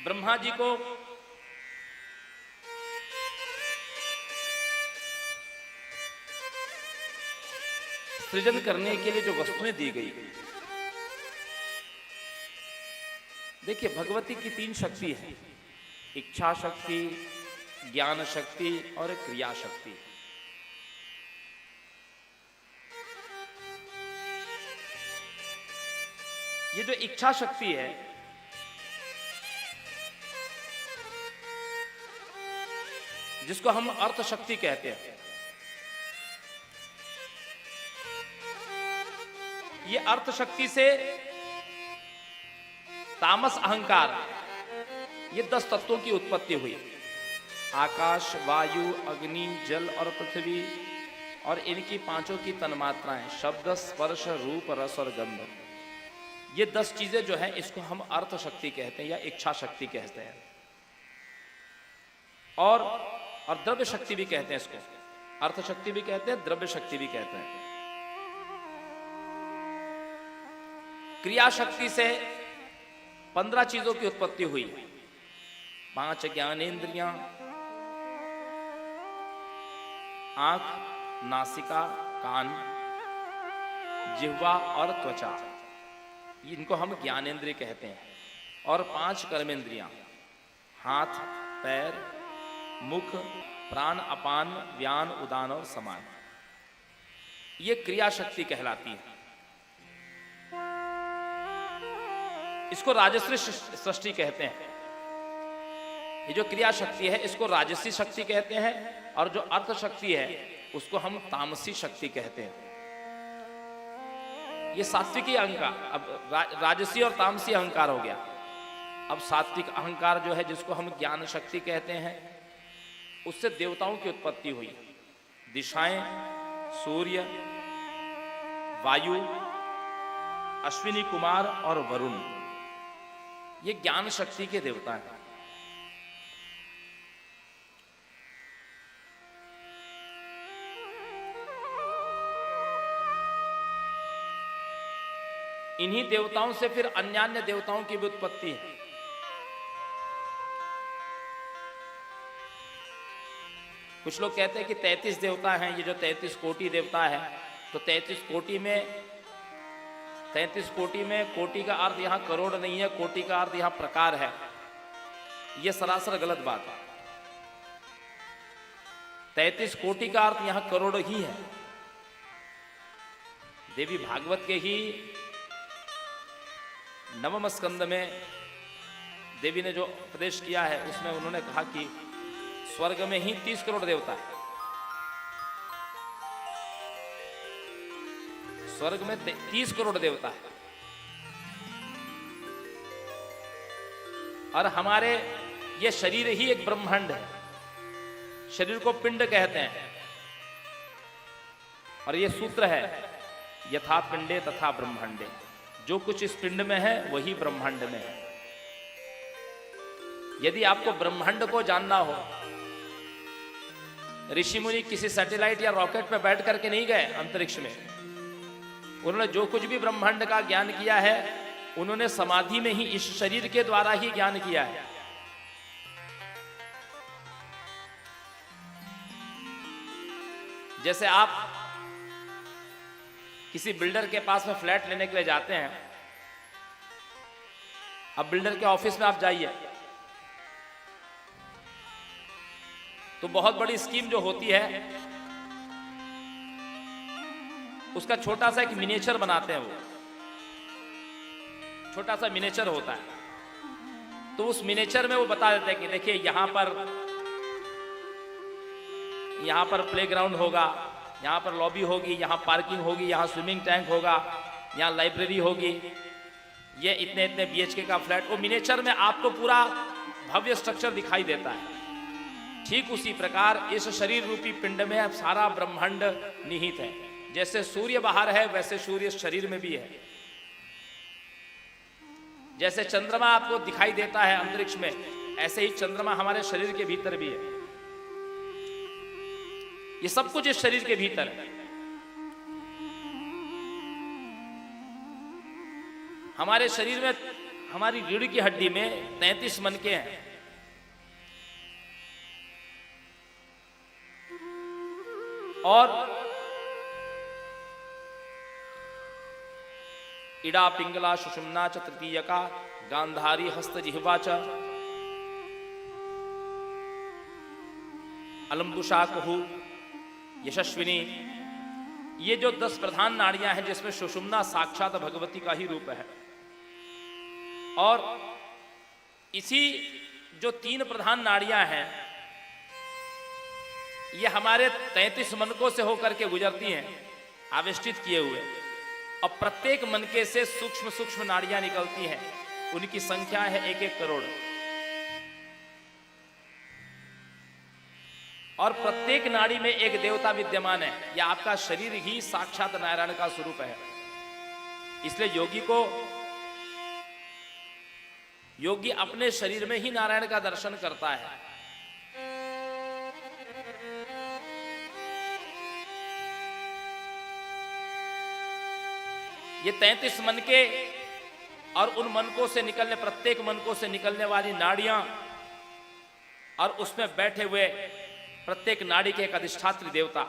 ब्रह्मा जी को सृजन करने के लिए जो वस्तुएं दी गई, देखिए भगवती की 3 शक्ति है, इच्छा शक्ति, ज्ञान शक्ति और क्रिया शक्ति। ये जो इच्छा शक्ति है, जिसको हम अर्थ शक्ति कहते हैं, ये अर्थ शक्ति से तामस अहंकार, ये 10 तत्वों की उत्पत्ति हुई। आकाश, वायु, अग्नि, जल और पृथ्वी, और इनकी 5 की तन्मात्राएं शब्द, स्पर्श, रूप, रस और गंध। ये 10 चीजें जो है इसको हम अर्थ शक्ति कहते हैं या इच्छा शक्ति कहते हैं, और द्रव्य शक्ति भी कहते हैं इसको। अर्थ शक्ति भी कहते हैं, द्रव्य शक्ति भी कहते हैं। क्रिया शक्ति से 15 चीजों की उत्पत्ति हुई। 5 ज्ञानेंद्रियां, आंख, नासिका, कान, जिह्वा और त्वचा, इनको हम ज्ञानेंद्रिय कहते हैं। और 5 कर्मेंद्रियां, हाथ, पैर, मुख, प्राण, अपान, व्यान, उदान और समान, ये क्रिया शक्ति कहलाती है। इसको राजसी सृष्टि कहते हैं। ये जो क्रिया शक्ति है इसको राजसी शक्ति कहते हैं, और जो अर्थ शक्ति है उसको हम तामसी शक्ति कहते हैं। ये सात्विकी अहंकार, अब राजसी और तामसी अहंकार हो गया। अब सात्विक अहंकार जो है, जिसको हम ज्ञान शक्ति कहते हैं, उससे देवताओं की उत्पत्ति हुई। दिशाएं, सूर्य, वायु, अश्विनी कुमार और वरुण, ये ज्ञान शक्ति के देवता हैं। इन्हीं देवताओं से फिर अन्यान्य देवताओं की भी उत्पत्ति है। कुछ लोग कहते हैं कि 33 देवता हैं, ये जो 33 कोटि देवता है, तो 33 कोटि में कोटि का अर्थ यहां करोड़ नहीं है, कोटि का अर्थ यहां प्रकार है। यह सरासर गलत बात है। 33 कोटि का अर्थ यहां करोड़ ही है। देवी भागवत के ही 9वें स्कंद में देवी ने जो उपदेश किया है, उसमें उन्होंने कहा कि स्वर्ग में ही 30 करोड़ देवता है। स्वर्ग में 30 करोड़ देवता है। और हमारे ये शरीर ही एक ब्रह्मांड है। शरीर को पिंड कहते हैं, और ये सूत्र है, यथा पिंडे तथा ब्रह्मांडे। जो कुछ इस पिंड में है वही ब्रह्मांड में है। यदि आपको ब्रह्मांड को जानना हो, ऋषि मुनि किसी सैटेलाइट या रॉकेट में बैठ करके नहीं गए अंतरिक्ष में। उन्होंने जो कुछ भी ब्रह्मांड का ज्ञान किया है, उन्होंने समाधि में ही इस शरीर के द्वारा ही ज्ञान किया है। जैसे आप किसी बिल्डर के पास में फ्लैट लेने के लिए जाते हैं। अब बिल्डर के ऑफिस में आप जाइए, तो बहुत बड़ी स्कीम जो होती है, उसका छोटा सा एक मिनिएचर बनाते हैं। वो छोटा सा मिनिएचर होता है। तो उस मिनिएचर में वो बता देते हैं कि देखिए यहां पर प्लेग्राउंड होगा, यहाँ पर लॉबी होगी, यहाँ पार्किंग होगी, यहाँ स्विमिंग टैंक होगा, यहाँ लाइब्रेरी होगी, ये इतने इतने बीएचके का फ्लैट। वो मिनिएचर में आपको पूरा भव्य स्ट्रक्चर दिखाई देता है। ठीक उसी प्रकार इस शरीर रूपी पिंड में अब सारा ब्रह्मांड निहित है। जैसे सूर्य बाहर है, वैसे सूर्य शरीर में भी है। जैसे चंद्रमा आपको दिखाई देता है अंतरिक्ष में, ऐसे ही चंद्रमा हमारे शरीर के भीतर भी है। ये सब कुछ इस शरीर के भीतर है। हमारे शरीर में हमारी रीढ़ की हड्डी में 33 मनके हैं। और इड़ा पिंगला सुषुम्ना च तृतीयका गांधारी हस्त जिह्वा च अलम्बुषा कुहु यशस्विनी। ये जो 10 प्रधान नाड़ियां हैं जिसमें सुषुम्ना साक्षात भगवती का ही रूप है। और इसी जो 3 प्रधान नाड़ियां हैं ये हमारे 33 मनकों से होकर के गुजरती हैं, आविष्टित किए हुए। और प्रत्येक मनके से सूक्ष्म सूक्ष्म नाड़ियां निकलती हैं, उनकी संख्या है 1-1 करोड़। और प्रत्येक नाड़ी में एक देवता विद्यमान है। यह आपका शरीर ही साक्षात नारायण का स्वरूप है। इसलिए योगी अपने शरीर में ही नारायण का दर्शन करता है। ये 33 मनके और उन मनकों से निकलने, प्रत्येक मनकों से निकलने वाली नाड़ियां और उसमें बैठे हुए प्रत्येक नाड़ी के एक अधिष्ठात्री देवता।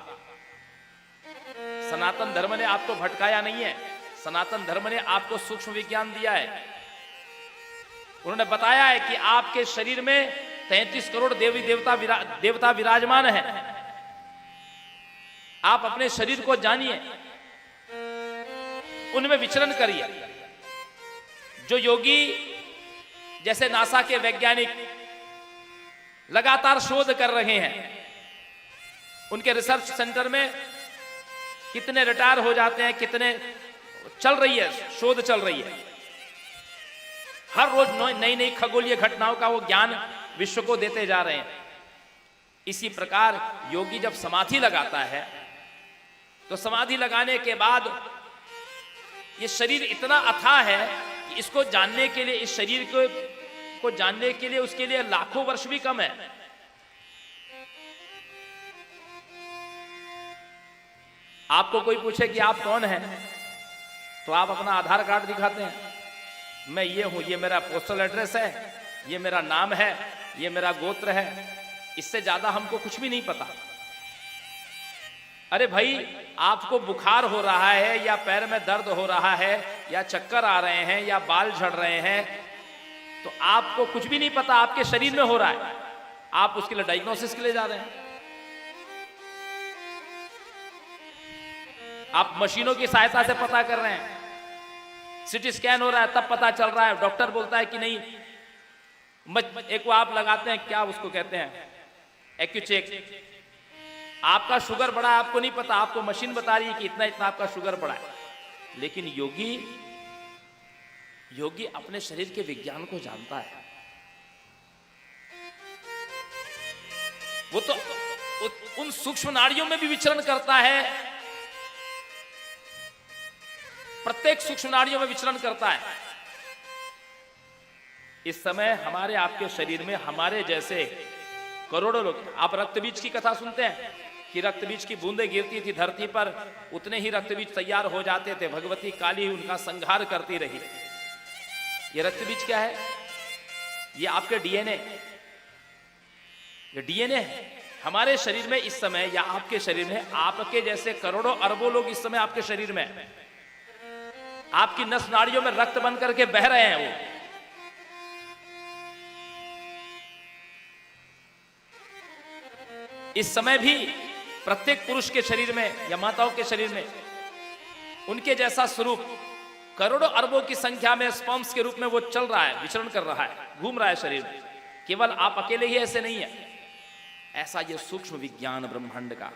सनातन धर्म ने आपको भटकाया नहीं है, सनातन धर्म ने आपको सूक्ष्म विज्ञान दिया है। उन्होंने बताया है कि आपके शरीर में 33 करोड़ देवी देवता विराजमान है। आप अपने शरीर को जानिए, उनमें विचरण करिए। जो योगी, जैसे नासा के वैज्ञानिक लगातार शोध कर रहे हैं, उनके रिसर्च सेंटर में कितने रिटायर हो जाते हैं, कितने चल रही है, शोध चल रही है। हर रोज नई नई खगोलीय घटनाओं का वो ज्ञान विश्व को देते जा रहे हैं। इसी प्रकार योगी जब समाधि लगाता है तो समाधि लगाने के बाद ये शरीर इतना अथाह है कि इसको जानने के लिए, इस शरीर को जानने के लिए उसके लिए लाखों वर्ष भी कम है। आपको कोई पूछे कि आप कौन हैं, तो आप अपना आधार कार्ड दिखाते हैं, मैं ये हूं, ये मेरा पोस्टल एड्रेस है, ये मेरा नाम है, ये मेरा गोत्र है। इससे ज्यादा हमको कुछ भी नहीं पता। अरे भाई, आपको बुखार हो रहा है या पैर में दर्द हो रहा है या चक्कर आ रहे हैं या बाल झड़ रहे हैं, तो आपको कुछ भी नहीं पता आपके शरीर में हो रहा है। आप उसके लिए डायग्नोसिस के लिए जा रहे हैं। आप मशीनों की सहायता से पता कर रहे हैं। सिटी स्कैन हो रहा है तब पता चल रहा है, डॉक्टर बोलता है कि नहीं। एक वो आप लगाते हैं, क्या उसको कहते हैं, एक्यूचेक। आपका शुगर बढ़ा है, आपको नहीं पता, आपको मशीन बता रही है कि इतना इतना आपका शुगर बढ़ा है। लेकिन योगी अपने शरीर के विज्ञान को जानता है। वो तो उन सूक्ष्म नाड़ियों में भी विचरण करता है, प्रत्येक सूक्ष्म नाड़ियों में विचरण करता है। इस समय हमारे आपके शरीर में हमारे जैसे करोड़ों लोग, आप रक्त बीज की कथा सुनते हैं कि रक्त बीज की बूंदें गिरती थी धरती पर, उतने ही रक्त बीज तैयार हो जाते थे। भगवती काली उनका संहार करती रही। ये रक्त बीज क्या है? ये आपके डीएनए, ये डीएनए है हमारे शरीर में। इस समय या आपके शरीर में आपके जैसे करोड़ों अरबों लोग इस समय आपके शरीर में, आपकी नस नाड़ियों में रक्त बन करके बह रहे हैं। वो इस समय भी प्रत्येक पुरुष के शरीर में या माताओं के शरीर में उनके जैसा स्वरूप करोड़ों अरबों की संख्या में स्पर्म्स के रूप में वो चल रहा है, विचरण कर रहा है, घूम रहा है शरीर में। केवल आप अकेले ही ऐसे नहीं है, ऐसा ये सूक्ष्म विज्ञान ब्रह्मांड का